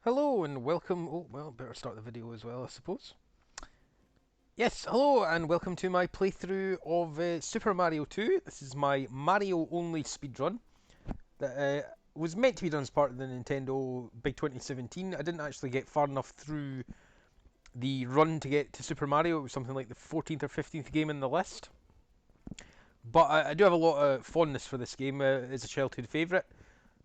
Hello and welcome. Oh, well, better start the video as well, I suppose. Yes, hello and welcome to my playthrough of Super Mario 2. This is my Mario only speedrun that was meant to be done as part of the Nintendo Big 2017. I didn't actually get far enough through the run to get to Super Mario. It was something like the 14th or 15th game in the list. But I do have a lot of fondness for this game. It's a childhood favourite.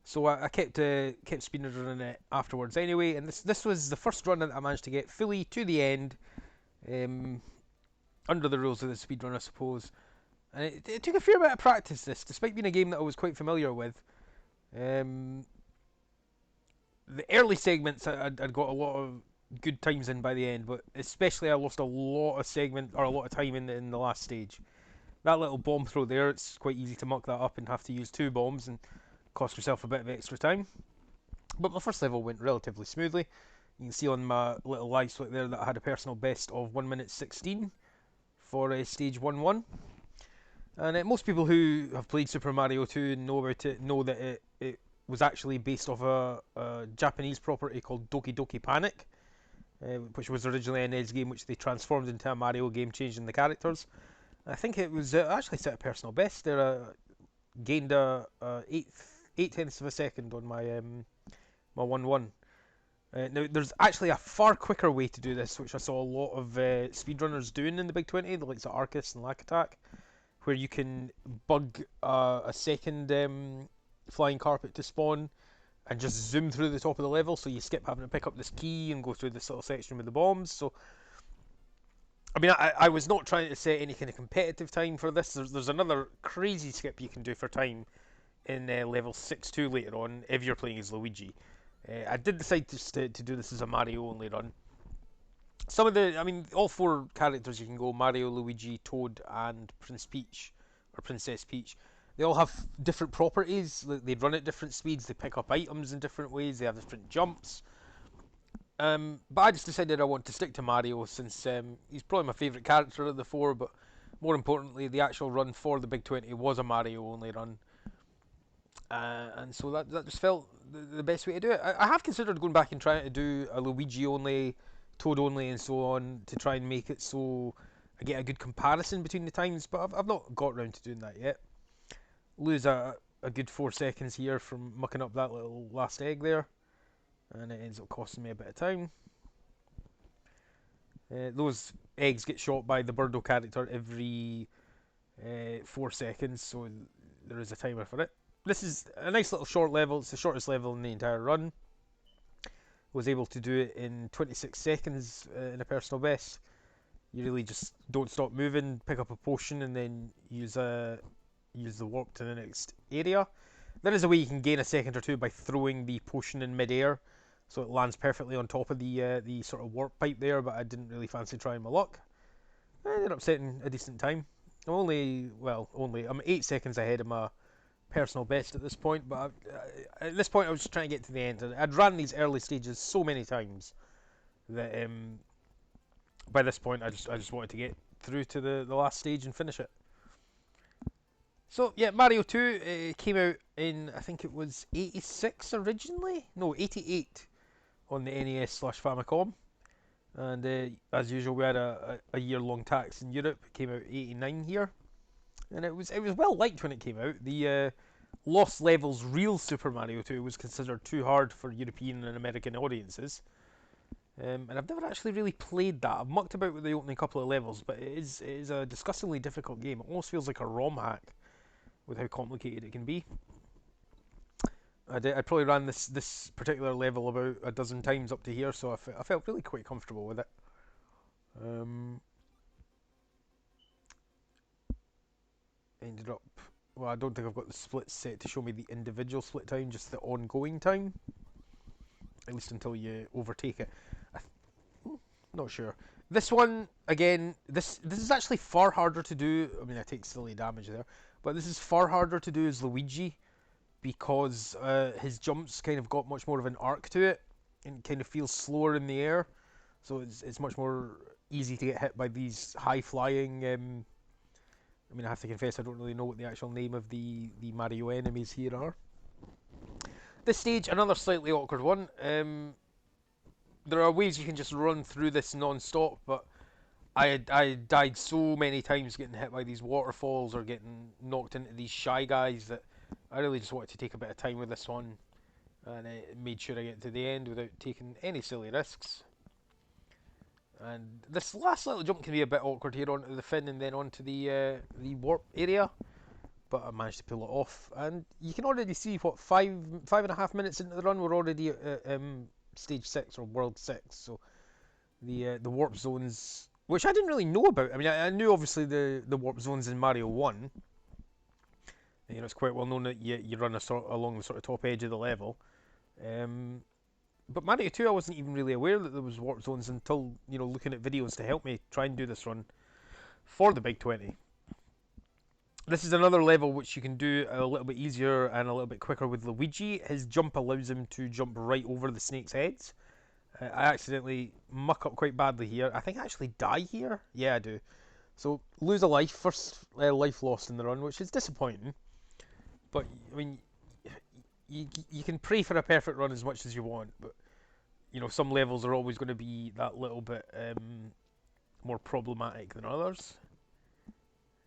So I kept speedrunning it afterwards anyway, and this was the first run that I managed to get fully to the end, um, under the rules of the speedrun, I suppose. And it took a fair bit of practice. This, despite being a game that I was quite familiar with, um, the early segments I'd got a lot of good times in by the end, but especially I lost a lot of segment or a lot of time in the last stage. That little bomb throw there, it's quite easy to muck that up and have to use two bombs and cost yourself a bit of extra time. But my first level went relatively smoothly. You can see on my little live split there that I had a personal best of 1 minute 16 for stage 1-1. And most people who have played Super Mario 2 and know about it know that it was actually based off a Japanese property called Doki Doki Panic, which was originally an NES game which they transformed into a Mario game, changing the characters. I think it was actually set a personal best there. Gained a eight tenths of a second on my 1-1. Now, there's actually a far quicker way to do this, which I saw a lot of speedrunners doing in the Big 20, the likes of Arcus and Lack Attack, where you can bug a second flying carpet to spawn and just zoom through the top of the level, so you skip having to pick up this key and go through this little section with the bombs. So, I mean, I was not trying to set any kind of competitive time for this. There's another crazy skip you can do for time in level 6-2 later on if you're playing as Luigi. I did decide to do this as a Mario only run. I mean, all four characters you can go Mario, Luigi, Toad, and Prince Peach, or Princess Peach. They all have different properties. They run at different speeds. They pick up items in different ways. They have different jumps. But I just decided I want to stick to Mario since he's probably my favourite character of the four. But more importantly, the actual run for the Big 20 was a Mario only run. And so that just felt the best way to do it. I have considered going back and trying to do a Luigi only, Toad only, and so on to try and make it so I get a good comparison between the times, but I've not got around to doing that yet. Lose a good 4 seconds here from mucking up that little last egg there, and it ends up costing me a bit of time. Those eggs get shot by the Birdo character every 4 seconds, so there is a timer for it. This is a nice little short level. It's the shortest level in the entire run. Was able to do it in 26 seconds in a personal best. You really just don't stop moving, pick up a potion, and then use the warp to the next area. There is a way you can gain a second or two by throwing the potion in mid-air, so it lands perfectly on top of the sort of warp pipe there. But I didn't really fancy trying my luck. I ended up setting a decent time. I'm 8 seconds ahead of my personal best at this point, but at this point I was just trying to get to the end. I'd ran these early stages so many times that by this point I just wanted to get through to the last stage and finish it. So yeah, Mario 2 came out in, I think it was 86 originally? No, 88 on the NES/Famicom. And as usual, we had a year-long tax in Europe. It came out 89 here, and it was well liked when it came out. The Lost Levels Real Super Mario 2 was considered too hard for European and American audiences, and I've never actually really played that. I've mucked about with the opening couple of levels, but it is a disgustingly difficult game. It almost feels like a ROM hack with how complicated it can be. I probably ran this particular level about a dozen times up to here, so I felt really quite comfortable with it. Um, Ended up. Well, I don't think I've got the splits set to show me the individual split time, just the ongoing time. At least until you overtake it. Not sure. This one again. This is actually far harder to do. I mean, I take silly damage there, but this is far harder to do as Luigi because his jumps kind of got much more of an arc to it and kind of feels slower in the air. So it's much more easy to get hit by these high flying. I mean, I have to confess, I don't really know what the actual name of the Mario enemies here are. This stage, another slightly awkward one. there are ways you can just run through this non-stop, but I died so many times getting hit by these waterfalls or getting knocked into these shy guys that I really just wanted to take a bit of time with this one, and made sure I get to the end without taking any silly risks. And this last little jump can be a bit awkward here onto the fin and then onto the warp area, but I managed to pull it off. And you can already see what 5.5 minutes into the run we're already at stage 6 or world 6. So the warp zones, which I didn't really know about. I mean, I knew obviously the warp zones in Mario 1. You know, it's quite well known that you run along the sort of top edge of the level. But Mario 2, I wasn't even really aware that there was warp zones until, you know, looking at videos to help me try and do this run for the Big 20. This is another level which you can do a little bit easier and a little bit quicker with Luigi. His jump allows him to jump right over the snakes' heads. I accidentally muck up quite badly here. I think I actually die here. Yeah, I do. So, lose a life, first life lost in the run, which is disappointing. But, I mean, you can pray for a perfect run as much as you want, but you know, some levels are always going to be that little bit more problematic than others.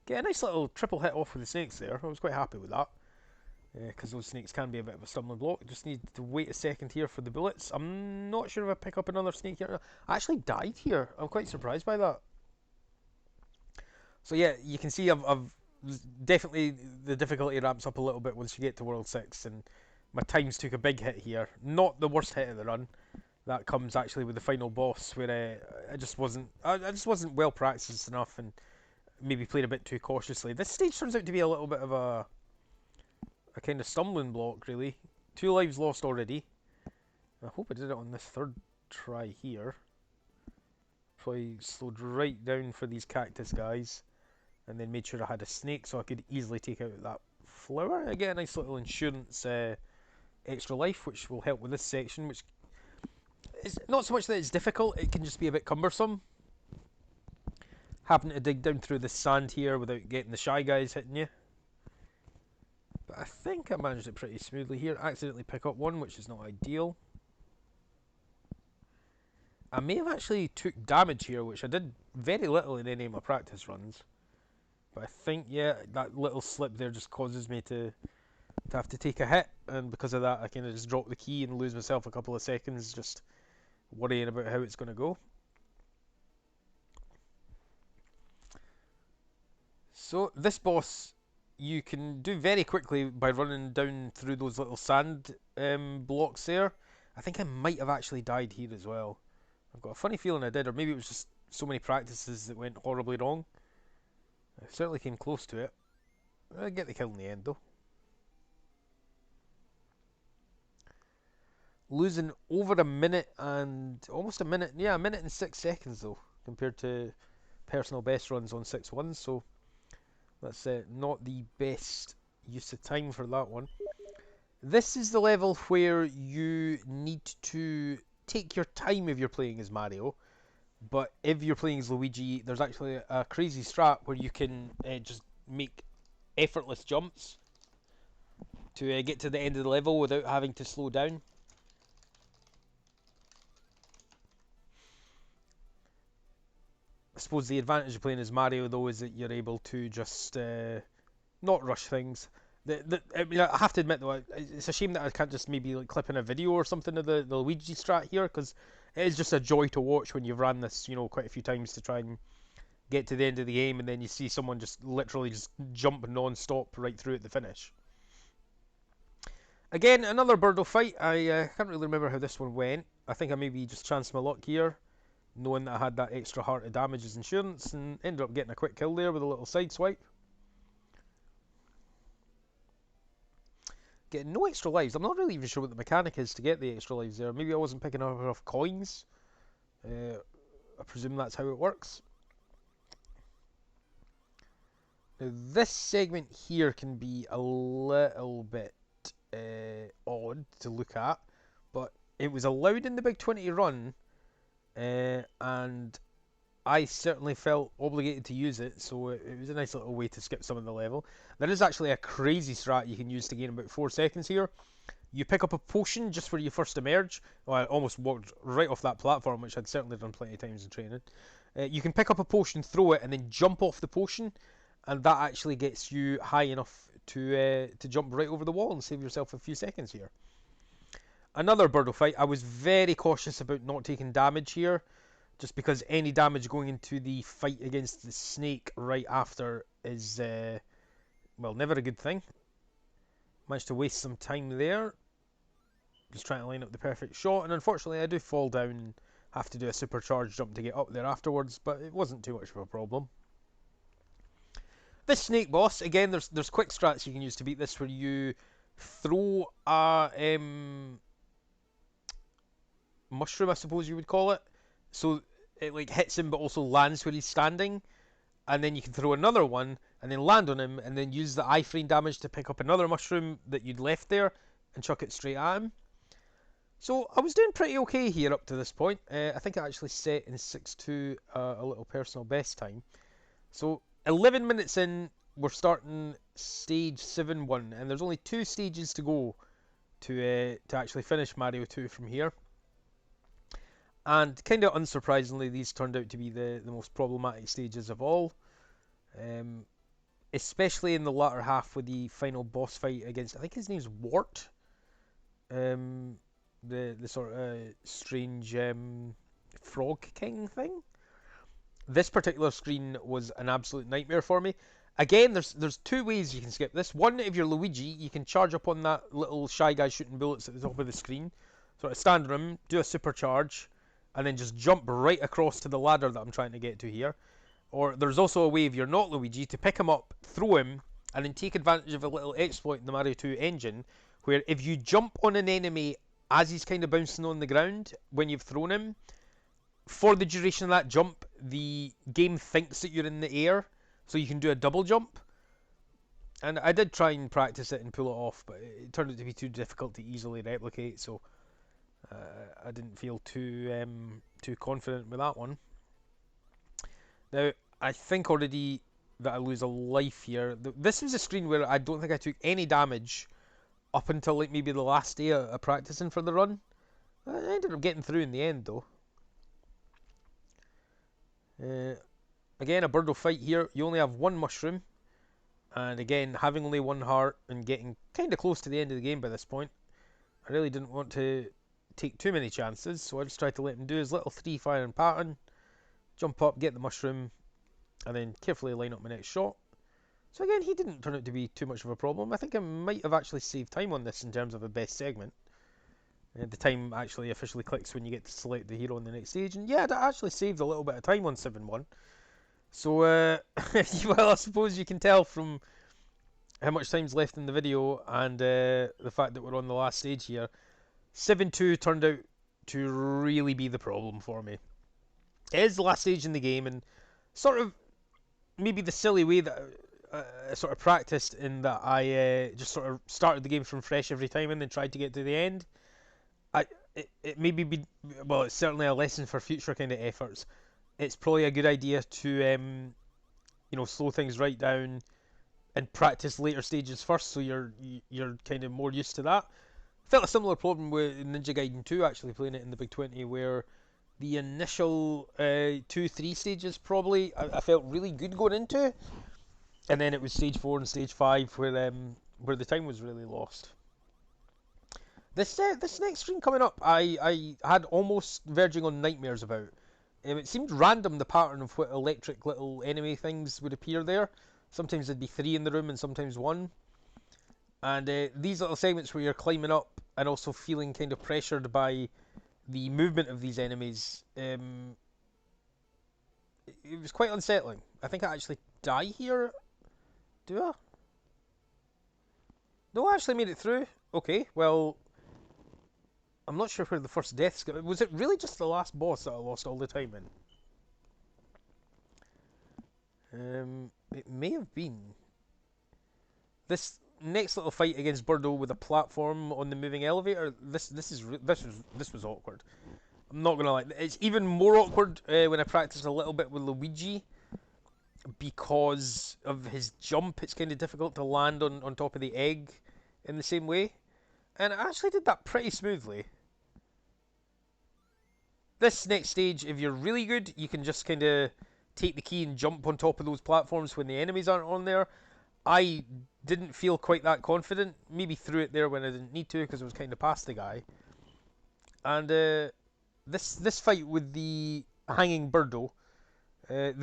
Get a nice little triple hit off with the snakes there. I was quite happy with that, because those snakes can be a bit of a stumbling block. Just need to wait a second here for the bullets. I'm not sure if I pick up another snake here. I actually died here. I'm quite surprised by that. So yeah, you can see I've definitely, the difficulty ramps up a little bit once you get to World 6, and my times took a big hit here. Not the worst hit of the run. That comes actually with the final boss, where I just wasn't well practiced enough, and maybe played a bit too cautiously. This stage turns out to be a little bit of a kind of stumbling block, really. 2 lives lost already. I hope I did it on this third try here. Probably slowed right down for these cactus guys, and then made sure I had a snake so I could easily take out that flower. I get a nice little insurance extra life, which will help with this section, which is not so much that it's difficult, it can just be a bit cumbersome. Having to dig down through the sand here without getting the shy guys hitting you. But I think I managed it pretty smoothly here. Accidentally pick up one, which is not ideal. I may have actually took damage here, which I did very little in any of my practice runs. But I think, yeah, that little slip there just causes me to have to take a hit, and because of that I kind of just drop the key and lose myself a couple of seconds just worrying about how it's going to go. So this boss you can do very quickly by running down through those little sand blocks there. I think I might have actually died here as well. I've got a funny feeling I did, or maybe it was just so many practices that went horribly wrong. I certainly came close to it. I get the kill in the end though. Losing over a minute and almost a minute, yeah, a minute and 6 seconds though, compared to personal best runs on 6-1, so that's not the best use of time for that one. This is the level where you need to take your time if you're playing as Mario, but if you're playing as Luigi, there's actually a crazy strat where you can just make effortless jumps to get to the end of the level without having to slow down. I suppose the advantage of playing as Mario though is that you're able to just not rush things. I mean, I have to admit though, it's a shame that I can't just maybe like clip in a video or something of the Luigi strat here, because it is just a joy to watch when you've ran this, you know, quite a few times to try and get to the end of the game, and then you see someone just literally just jump non-stop right through at the finish. Again, another Birdo fight. I can't really remember how this one went. I think I maybe just chanced my luck here, knowing that I had that extra heart of damage as insurance, and ended up getting a quick kill there with a little side swipe. Getting no extra lives. I'm not really even sure what the mechanic is to get the extra lives there. Maybe I wasn't picking up enough coins. I presume that's how it works. Now this segment here can be a little bit odd to look at, but it was allowed in the Big 20 run, and I certainly felt obligated to use it, so it was a nice little way to skip some of the level. There is actually a crazy strat you can use to gain about 4 seconds here. you pick up a potion just where you first emerge. Well, I almost walked right off that platform, which I'd certainly done plenty of times in training. You can pick up a potion, throw it, and then jump off the potion, and that actually gets you high enough to jump right over the wall and save yourself a few seconds here. Another Birdo fight. I was very cautious about not taking damage here, just because any damage going into the fight against the snake right after is, well, never a good thing. Managed to waste some time there, just trying to line up the perfect shot, and unfortunately I do fall down and have to do a supercharged jump to get up there afterwards, but it wasn't too much of a problem. This snake boss, again, there's quick strats you can use to beat this, where you throw a mushroom, I suppose you would call it, so it like hits him but also lands where he's standing, and then you can throw another one and then land on him, and then use the iframe damage to pick up another mushroom that you'd left there and chuck it straight at him. So I was doing pretty okay here up to this point. I think I actually set in 6.2 a little personal best time. So 11 minutes in, we're starting stage 7-1, and there's only 2 stages to go to actually finish Mario 2 from here. And kind of unsurprisingly, these turned out to be the most problematic stages of all. Especially in the latter half with the final boss fight against, I think his name's Wart. The sort of strange frog king thing. This particular screen was an absolute nightmare for me. Again, there's 2 ways you can skip this. One, if you're Luigi, you can charge up on that little shy guy shooting bullets at the top of the screen. Sort of stand on him, do a supercharge, and then just jump right across to the ladder that I'm trying to get to here. Or there's also a way, if you're not Luigi, to pick him up, throw him, and then take advantage of a little exploit in the Mario 2 engine, where if you jump on an enemy as he's kind of bouncing on the ground when you've thrown him, for the duration of that jump, the game thinks that you're in the air, so you can do a double jump. And I did try and practice it and pull it off, but it turned out to be too difficult to easily replicate, so I didn't feel too confident with that one. Now, I think already that I lose a life here. This was a screen where I don't think I took any damage up until like maybe the last day of practicing for the run. I ended up getting through in the end though. Again, a Birdo fight here. You only have 1 mushroom, and again, having only 1 heart and getting kind of close to the end of the game by this point, I really didn't want to take too many chances, so I just tried to let him do his little 3 firing pattern, jump up, get the mushroom, and then carefully line up my next shot. So again, he didn't turn out to be too much of a problem. I think I might have actually saved time on this in terms of a best segment. The time actually officially clicks when you get to select the hero on the next stage. And yeah, that actually saved a little bit of time on 7-1. So, well, I suppose you can tell from how much time's left in the video and the fact that we're on the last stage here. 7-2 turned out to really be the problem for me. It is the last stage in the game, and sort of maybe the silly way that I sort of practiced in that I just sort of started the game from fresh every time and then tried to get to the end. It maybe be, well, it's certainly a lesson for future kind of efforts. It's probably a good idea to you know, slow things right down and practice later stages first, so you're kind of more used to that. Felt a similar problem with Ninja Gaiden 2, actually playing it in the Big 20, where the initial 2-3 stages probably I felt really good going into, and then it was stage 4 and stage 5 where the time was really lost. This next stream coming up, I had almost verging on nightmares about. It seemed random, the pattern of what electric little enemy things would appear there. Sometimes there'd be 3 in the room and sometimes 1. And these little segments where you're climbing up and also feeling kind of pressured by the movement of these enemies, it was quite unsettling. I think I actually die here. Do I? No, I actually made it through. Okay, well, I'm not sure where the first deaths go. Was it really just the last boss that I lost all the time in? It may have been. This next little fight against Birdo with a platform on the moving elevator. This was awkward. I'm not gonna lie. It's even more awkward when I practiced a little bit with Luigi, because of his jump. It's kind of difficult to land on top of the egg in the same way. And I actually did that pretty smoothly. This next stage, if you're really good, you can just kind of take the key and jump on top of those platforms when the enemies aren't on there. I didn't feel quite that confident. Maybe threw it there when I didn't need to because I was kind of past the guy. And this fight with the hanging birdo. I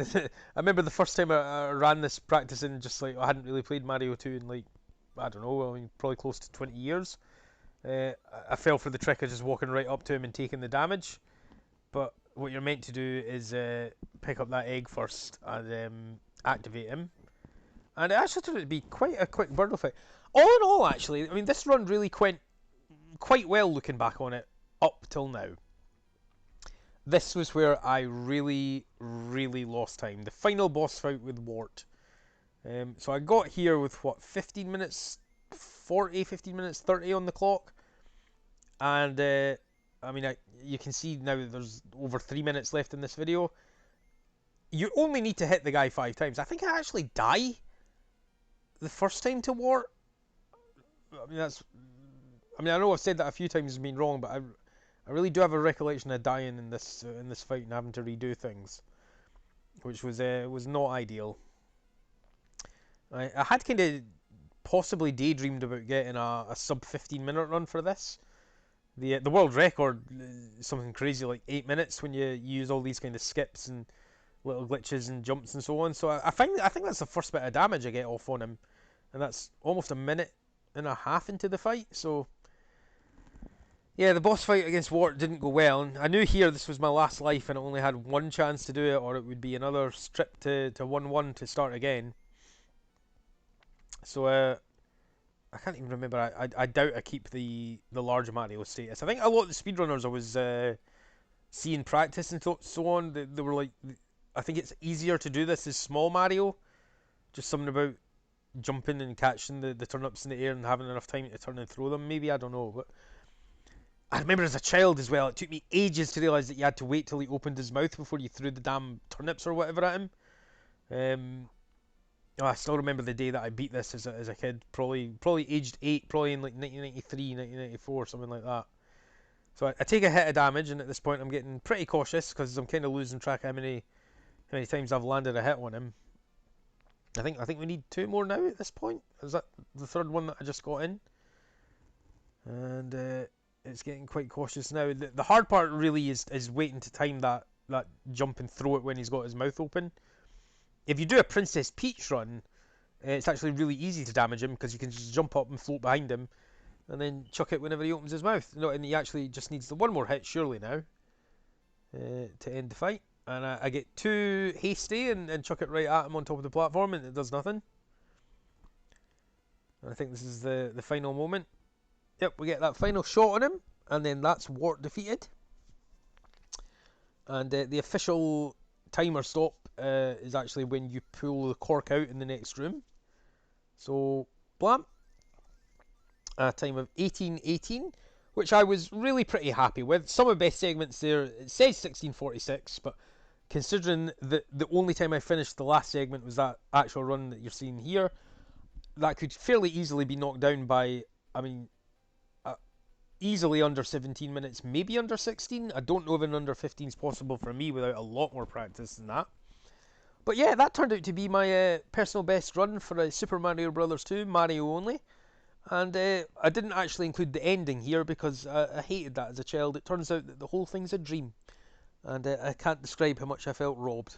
remember the first time I ran this practicing, just like I hadn't really played Mario 2 in like I don't know, I mean probably close to 20 years. I fell for the trick of just walking right up to him and taking the damage. But what you're meant to do is pick up that egg first and activate him. And it actually turned out to be quite a quick birdo fight. All in all, actually, I mean, this run really went quite well looking back on it up till now. This was where I really, really lost time. The final boss fight with Wart. So I got here with what, 15 minutes 40, 15 minutes 30 on the clock. And I mean, you can see now that there's over 3 minutes left in this video. You only need to hit the guy 5 times. I think I actually die the first time to Wart. I mean, I know I've said that a few times and been wrong, but I really do have a recollection of dying in this fight and having to redo things, which was not ideal. I had kind of possibly daydreamed about getting a sub 15-minute run for this. The world record is something crazy like 8 minutes when you use all these kind of skips and little glitches and jumps and so on. So I think that's the first bit of damage I get off on him, and that's almost a minute and a half into the fight. So yeah, the boss fight against Wart didn't go well, and I knew here this was my last life and I only had one chance to do it, or it would be another strip to 1-1 to start again. So I can't even remember. I doubt I keep the large Mario status. I think a lot of the speedrunners I was seeing practice and so on, they were like, I think it's easier to do this as small Mario. Just something about jumping and catching the turnips in the air and having enough time to turn and throw them. Maybe, I don't know. But I remember as a child as well, it took me ages to realise that you had to wait till he opened his mouth before you threw the damn turnips or whatever at him. I still remember the day that I beat this as a kid, probably aged 8, probably in like 1993, 1994, something like that. So I take a hit of damage, and at this point I'm getting pretty cautious because I'm kind of losing track of how many times I've landed a hit on him. I think we need 2 more now at this point. Is that the 3rd one that I just got in? And it's getting quite cautious now. The hard part really is waiting to time that jump and throw it when he's got his mouth open. If you do a Princess Peach run, it's actually really easy to damage him because you can just jump up and float behind him and then chuck it whenever he opens his mouth. No, and he actually just needs the 1 more hit, surely now, to end the fight. And I get too hasty and chuck it right at him on top of the platform, and it does nothing. And I think this is the final moment. Yep, we get that final shot on him, and then that's Wart defeated. And the official timer stop is actually when you pull the cork out in the next room. So, blam. A time of 18:18, which I was really pretty happy with. Some of the best segments there, it says 16:46, but considering that the only time I finished the last segment was that actual run that you're seeing here, that could fairly easily be knocked down by, I mean, easily under 17 minutes, maybe under 16. I don't know if an under 15 is possible for me without a lot more practice than that. But yeah, that turned out to be my personal best run for Super Mario Bros. 2, Mario only. And I didn't actually include the ending here because I hated that as a child. It turns out that the whole thing's a dream. And I can't describe how much I felt robbed.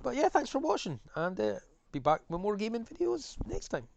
But yeah, thanks for watching. And be back with more gaming videos next time.